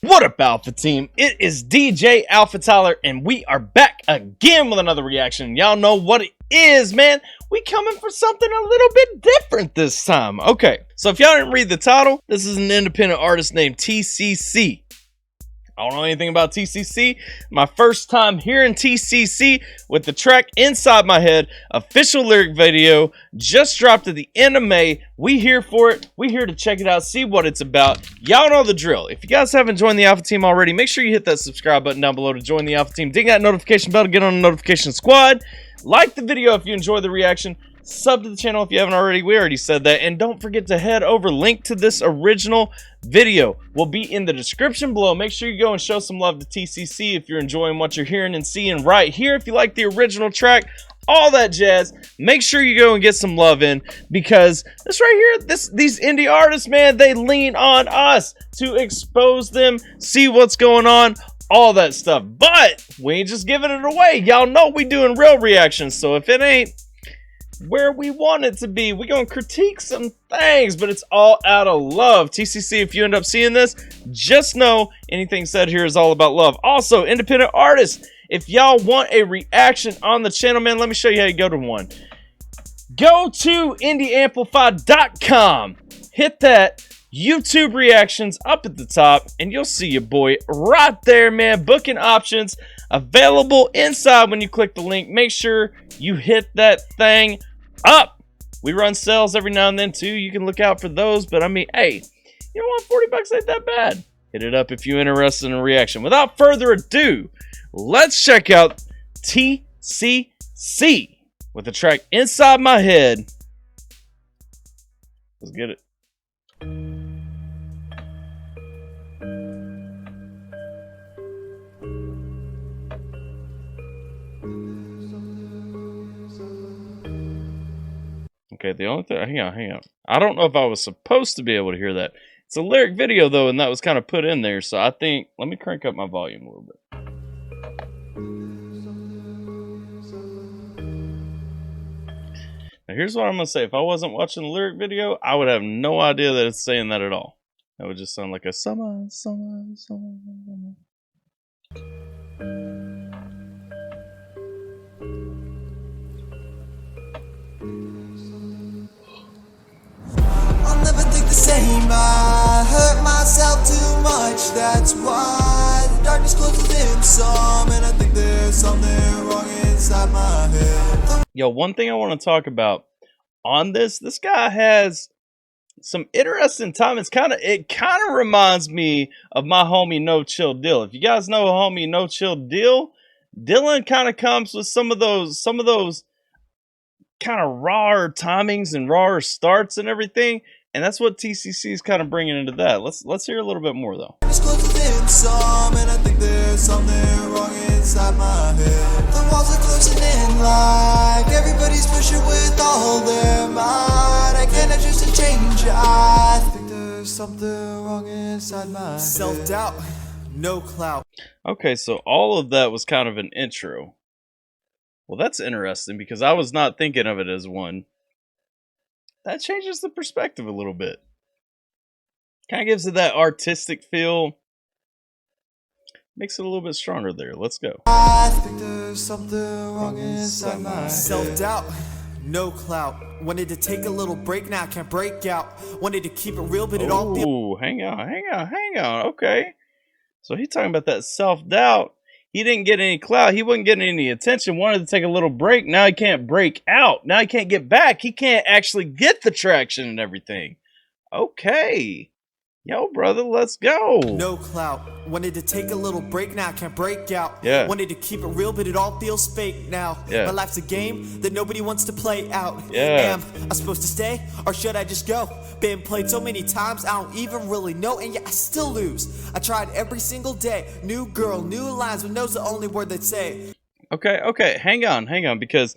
What up, Alpha Team? It is DJ AlphaTyler, and we are back again with another reaction. Y'all know what it is, man. We coming for something a little bit different this time. Okay, so if y'all didn't read the title, this is an independent artist named TCC. I don't know anything about TCC. My first time hearing TCC with the track Inside My Head. Official lyric video just dropped at the end of May. We here for it. We here to check it out, see what it's about. Y'all know the drill. If you guys haven't joined the Alpha Team already, make sure you hit that subscribe button down below to join the Alpha Team. Ding that notification bell to get on the notification squad. Like the video if you enjoy the reaction. Sub to the channel if you haven't already. We already said that. And don't forget to head over. Link to this original video will be in the description below. Make sure you go and show some love to TCC if you're enjoying what you're hearing and seeing right here. If you like the original track, all that jazz, make sure you go and get some love in, because this right here, these indie artists, man, they lean on us to expose them, see what's going on, all that stuff. But we ain't just giving it away. Y'all know we doing real reactions, so if it ain't where we want it to be, we gonna critique some things, but it's all out of love. TCC, if you end up seeing this, just know anything said here is all about love. Also, independent artists, if y'all want a reaction on the channel, man, let me show you how you go to one. Go to indieamplify.com, hit that YouTube reactions up at the top, and you'll see your boy right there, man. Booking options available inside when you click the link. Make sure you hit that thing up. We run sales every now and then too. You can look out for those, but I mean, hey, you know what? 40 bucks ain't that bad. Hit it up if you're interested in a reaction. Without further ado, let's check out TCC with the track Inside My Head. Let's get it. Okay, the only thing, hang on. I don't know if I was supposed to be able to hear that. It's a lyric video though, and that was kind of put in there, so I think, let me crank up my volume a little bit. Now here's what I'm gonna say. If I wasn't watching the lyric video, I would have no idea that it's saying that at all. That would just sound like a summer. Same, I hurt myself too much, that's why the darkness closes in some, and I think there's something wrong inside my head. Yo, one thing I want to talk about on this guy has some interesting timing. It kind of reminds me of my homie No Chill Dill. If you guys know homie No Chill Dill, Dylan kind of comes with some of those kind of rawer timings and rawer starts and everything. And that's what TCC is kind of bringing into that. Let's hear a little bit more though. Some, and I think there's something wrong inside my head. The walls are closing in like everybody's pushing with all their might. I cannot choose to change. I think there's something wrong inside my head. Self-doubt, no clout. Okay, so all of that was kind of an intro. Well, that's interesting because I was not thinking of it as one. That changes the perspective a little bit. Kind of gives it that artistic feel. Makes it a little bit stronger there. Let's go. I think there's something wrong inside my head. Self-doubt, no clout. Wanted to take a little break, now I can't break out. Wanted to keep it real, but it all... Ooh, hang on. Okay. So he's talking about that self-doubt. He didn't get any clout. He wasn't getting any attention. Wanted to take a little break. Now he can't break out. Now he can't get back. He can't actually get the traction and everything. Okay. Yo, brother, let's go. No clout. Wanted to take a little break, now I can't break out. Yeah. Wanted to keep it real, but it all feels fake now. Yeah. My life's a game that nobody wants to play out. Yeah. Am I supposed to stay, or should I just go? Been played so many times, I don't even really know, and yet I still lose. I tried every single day. New girl, new lines, but no's the only word they say. Okay, hang on, because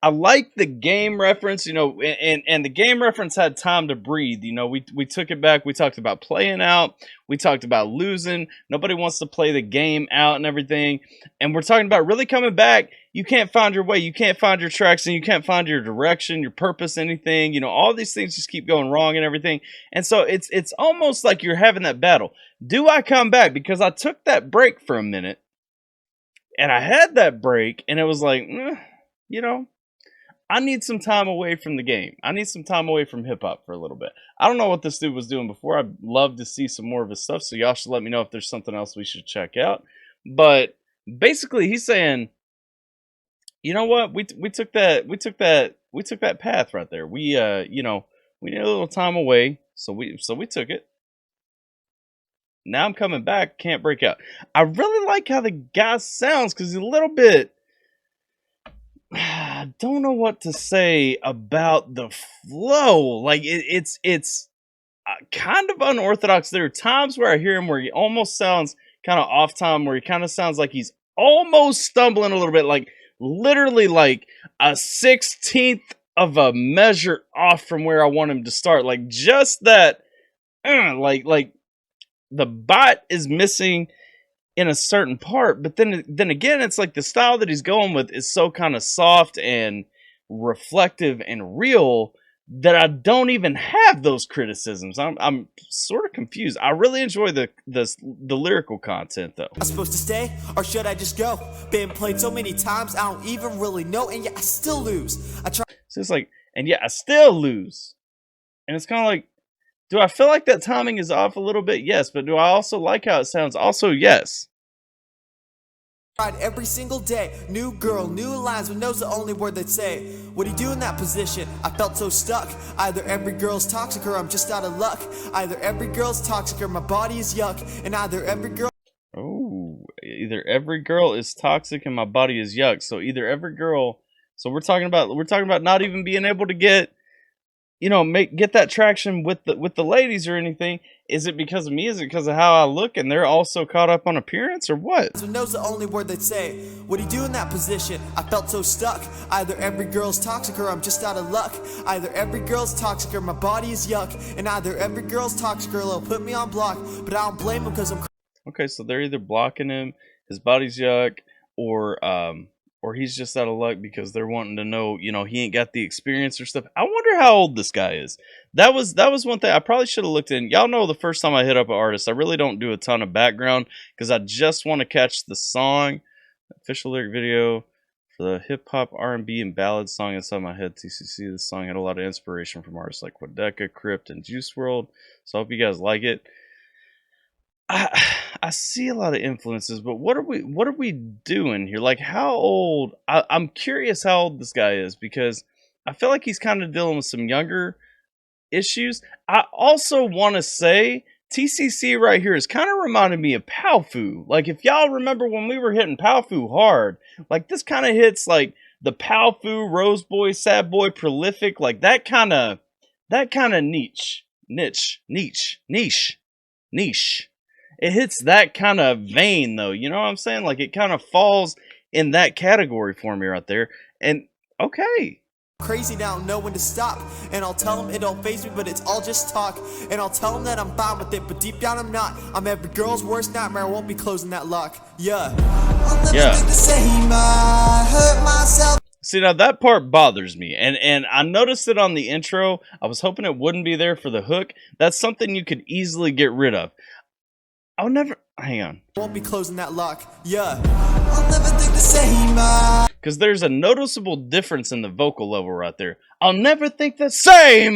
I like the game reference, you know, and the game reference had time to breathe. You know, we took it back. We talked about playing out. We talked about losing. Nobody wants to play the game out and everything. And we're talking about really coming back you can't find your way, you can't find your tracks, and you can't find your direction, your purpose, anything. You know, all these things just keep going wrong and everything. And so it's almost like you're having that battle. Do I come back? Because I took that break for a minute, and I had that break, and it was like, you know, I need some time away from the game. I need some time away from hip hop for a little bit. I don't know what this dude was doing before. I'd love to see some more of his stuff. So y'all should let me know if there's something else we should check out. But basically, he's saying, you know what? We took that path right there. We you know, we need a little time away, so we took it. Now I'm coming back. Can't break out. I really like how the guy sounds because he's a little bit. I don't know what to say about the flow. Like it's kind of unorthodox. There are times where I hear him where he almost sounds kind of off time, where he kind of sounds like he's almost stumbling a little bit, like literally like a 16th of a measure off from where I want him to start. Like just that, like the bite is missing in a certain part, but then again, it's like the style that he's going with is so kind of soft and reflective and real that I don't even have those criticisms. I'm sort of confused. I really enjoy the lyrical content though. I'm supposed to stay or should I just go? Been played so many times I don't even really know, and yet I still lose. I try. So it's like, and yet I still lose, and it's kind of like, do I feel like that timing is off a little bit? Yes. But do I also like how it sounds? Also, yes. Every single day, new girl, new lines, but knows the only word they'd say. What do you do in that position? I felt so stuck. Either every girl's toxic or I'm just out of luck. Either every girl's toxic or my body is yuck. And either every girl. Oh, either every girl is toxic and my body is yuck. So either every girl. So we're talking about not even being able to get, you know, get that traction with the ladies or anything. Is it because of me? Is it because of how I look and they're also caught up on appearance, or what? So knows the only word they'd say. What do you do in that position? I felt so stuck. Either every girl's toxic or I'm just out of luck. Either every girl's toxic or my body is yuck. And either every girl's toxic or they'll put me on block. But I don't blame them because I'm. Okay, so they're either blocking him, his body's yuck, or he's just out of luck because they're wanting to know, you know, he ain't got the experience or stuff. I wonder how old this guy is. That was one thing I probably should have looked in. Y'all know the first time I hit up an artist, I really don't do a ton of background because I just want to catch the song, official lyric video for the hip hop, R&B, and ballad song inside my head. TCC. This song had a lot of inspiration from artists like Quadeca, Crypt, and Juice WRLD. So I hope you guys like it. I see a lot of influences, but what are we doing here? Like, how old? I'm curious how old this guy is because I feel like he's kind of dealing with some younger issues. I also want to say TCC right here is kind of reminding me of Powfu. Like, if y'all remember when we were hitting Powfu hard, like this kind of hits like the Powfu, Rose Boy, Sad Boy, Prolific, like that kind of niche. It hits that kind of vein, though. You know what I'm saying? Like, it kind of falls in that category for me right there. And, okay. Crazy now, know when to stop. And I'll tell them it don't faze me, but it's all just talk. And I'll tell them that I'm fine with it, but deep down I'm not. I'm every girl's worst nightmare, I won't be closing that lock. Yeah. Yeah. See, now that part bothers me. And I noticed it on the intro. I was hoping it wouldn't be there for the hook. That's something you could easily get rid of. I'll never, hang on. Won't be closing that lock, yeah. I'll never think the same. Because there's a noticeable difference in the vocal level right there. I'll never think the same,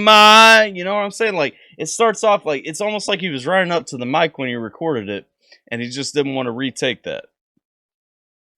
you know what I'm saying? Like, it starts off like, it's almost like he was running up to the mic when he recorded it, and he just didn't want to retake that.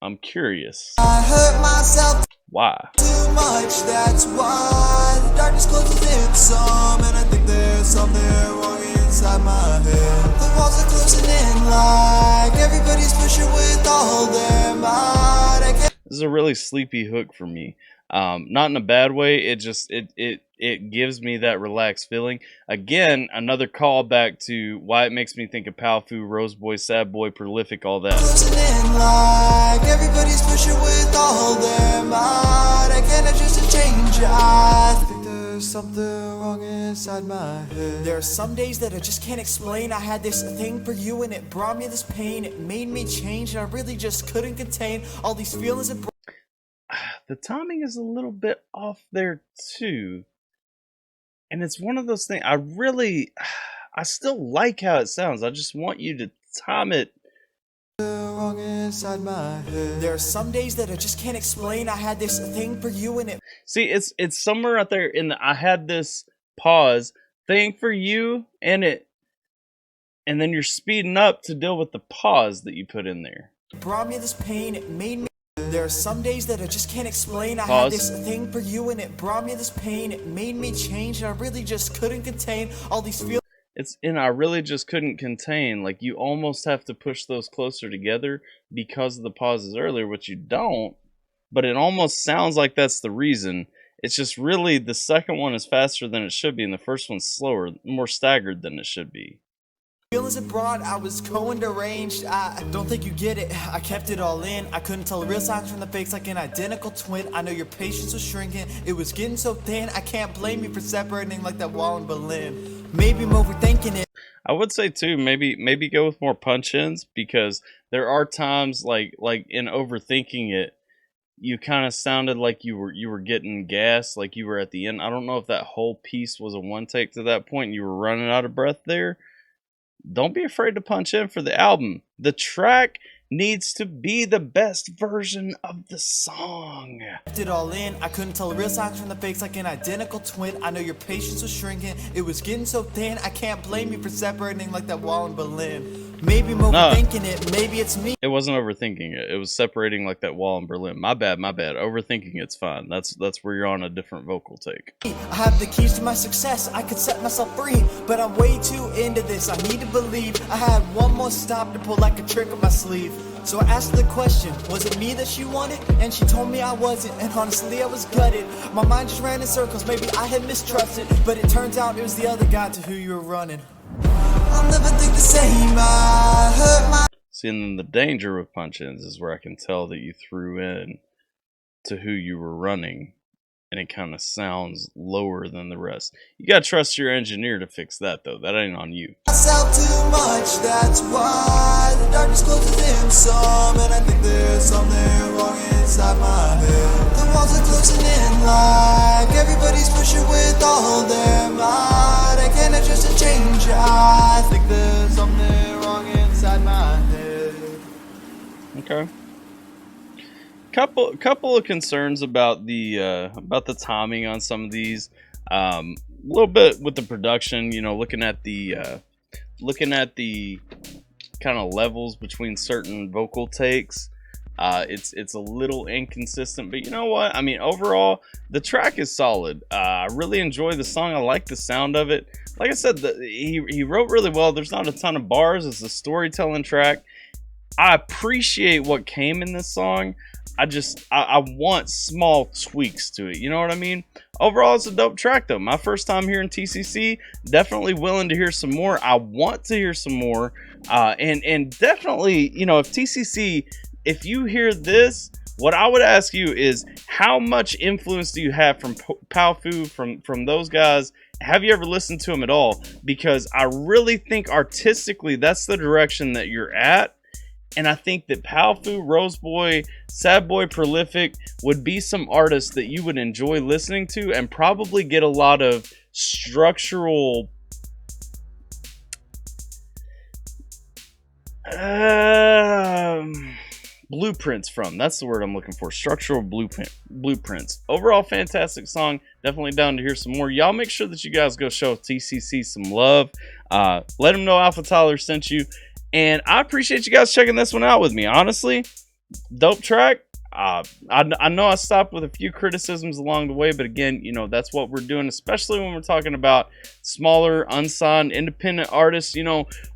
I'm curious. I hurt myself. Why? Too much, that's why. The darkness closes in some, and I think there's something wrong inside my head. The walls are closing in like everybody's pushing with all their might. This is a really sleepy hook for me. Not in a bad way. It just it gives me that relaxed feeling. Again, another callback to why it makes me think of Powfu, Rose Boy, Sad Boy, Prolific, all that. Closing in like everybody's pushing with all their might. I can't just change. I think there's something wrong inside my head. There are some days that I just can't explain. I had this thing for you and it brought me this pain. It made me change and I really just couldn't contain all these feelings and the timing is a little bit off there too. And it's one of those things, I still like how it sounds. I just want you to time it. Wrong inside my head. There are some days that I just can't explain. I had this thing for you and it. See, it's somewhere out there in the I had this pause thing for you and then you're speeding up to deal with the pause that you put in there. Brought me this pain, it made me. There are some days that I just can't explain. I Pause. had this thing for you and it brought me this pain. It made me change and I really just couldn't contain all these feelings. I really just couldn't contain. Like, you almost have to push those closer together because of the pauses earlier, which you don't. But it almost sounds like that's the reason. It's just really the second one is faster than it should be, and the first one's slower, more staggered than it should be. Feelings it brought, I was going deranged. I don't think you get it. I kept it all in. I couldn't tell the real signs from the fakes like an identical twin. I know your patience was shrinking. It was getting so thin. I can't blame you for separating like that wall in Berlin. Maybe I'm overthinking it. I would say too, maybe go with more punch-ins, because there are times like in overthinking it, you kind of sounded like you were getting gas, like you were at the end. I don't know if that whole piece was a one take to that point and you were running out of breath there. Don't be afraid to punch in for the album. The track needs to be the best version of the song. Kept it all in. I couldn't tell the real signs from the fakes like an identical twin. I know your patience was shrinking. It was getting so thin. I can't blame you for separating like that wall in Berlin. Maybe I'm overthinking it. Maybe it's me. It wasn't overthinking it. It was separating like that wall in Berlin. My bad. Overthinking it's fine. That's where you're on a different vocal take. I have the keys to my success. I could set myself free, but I'm way too into this. I need to believe I had one more stop to pull like a trick up my sleeve. So I asked the question, was it me that she wanted? And she told me I wasn't, and honestly I was gutted. My mind just ran in circles, maybe I had mistrusted, but it turns out it was the other guy to who you were running. I'll never think the same. I hurt my. See, and then the danger with punch-ins is where I can tell that you threw in to who you were running, and it kind of sounds lower than the rest. You gotta trust your engineer to fix that, though. That ain't on you. Myself too much, that's why the darkness closes in some, and I think there's something wrong inside my head. The walls are closing in like everybody's pushing with all their might. I can't adjust to change. I think there's something wrong inside my head. Okay. Couple of concerns about the timing on some of these. A little bit with the production, looking at the kind of levels between certain vocal takes. It's a little inconsistent, but you know what? I mean, overall, the track is solid. I really enjoy the song. I like the sound of it. Like I said, he wrote really well. There's not a ton of bars. It's a storytelling track. I appreciate what came in this song. I want small tweaks to it. You know what I mean? Overall, it's a dope track, though. My first time hearing TCC. Definitely willing to hear some more. I want to hear some more. And definitely, if TCC, if you hear this, what I would ask you is, how much influence do you have from Powfu, from those guys? Have you ever listened to them at all? Because I really think artistically, that's the direction that you're at. And I think that Powfu, Roseboy, Sad Boy Prolific would be some artists that you would enjoy listening to and probably get a lot of structural blueprints from. That's the word I'm looking for. Structural blueprints. Overall, fantastic song. Definitely down to hear some more. Y'all make sure that you guys go show TCC some love. Let them know AlphaTyler sent you. And I appreciate you guys checking this one out with me. Honestly, dope track. I know I stopped with a few criticisms along the way, but again, that's what we're doing, especially when we're talking about smaller, unsigned, independent artists,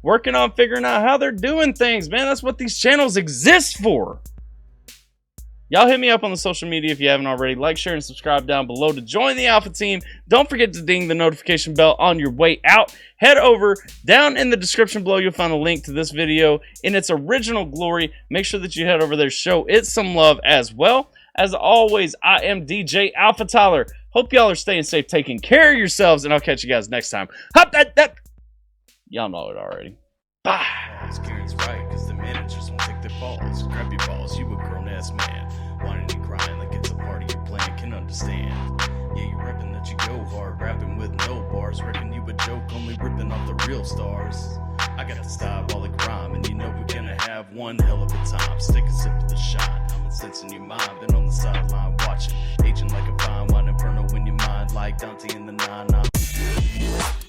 working on figuring out how they're doing things, man. That's what these channels exist for. Y'all hit me up on the social media if you haven't already. Like, share, and subscribe down below to join the Alpha team. Don't forget to ding the notification bell on your way out. Head over down in the description below. You'll find a link to this video in its original glory. Make sure that you head over there. Show it some love as well. As always, I am DJ AlphaTyler. Hope y'all are staying safe, taking care of yourselves, and I'll catch you guys next time. Hop that. Y'all know it already. Bye. Right, 'cause the managers won't take the balls, grab your balls, you a grown-ass man. Whining and crying like it's a part of your plan, can understand. Yeah, you reppin' that you go hard, rapping with no bars. Reckon you a joke, only ripping off the real stars. I got the diabolic rhyme, and you know we're gonna have one hell of a time. Stick a sip to the shine, sense in your mind, been on the sideline watching. Aging like a fine wine inferno in your mind, like Dante in the 9-9.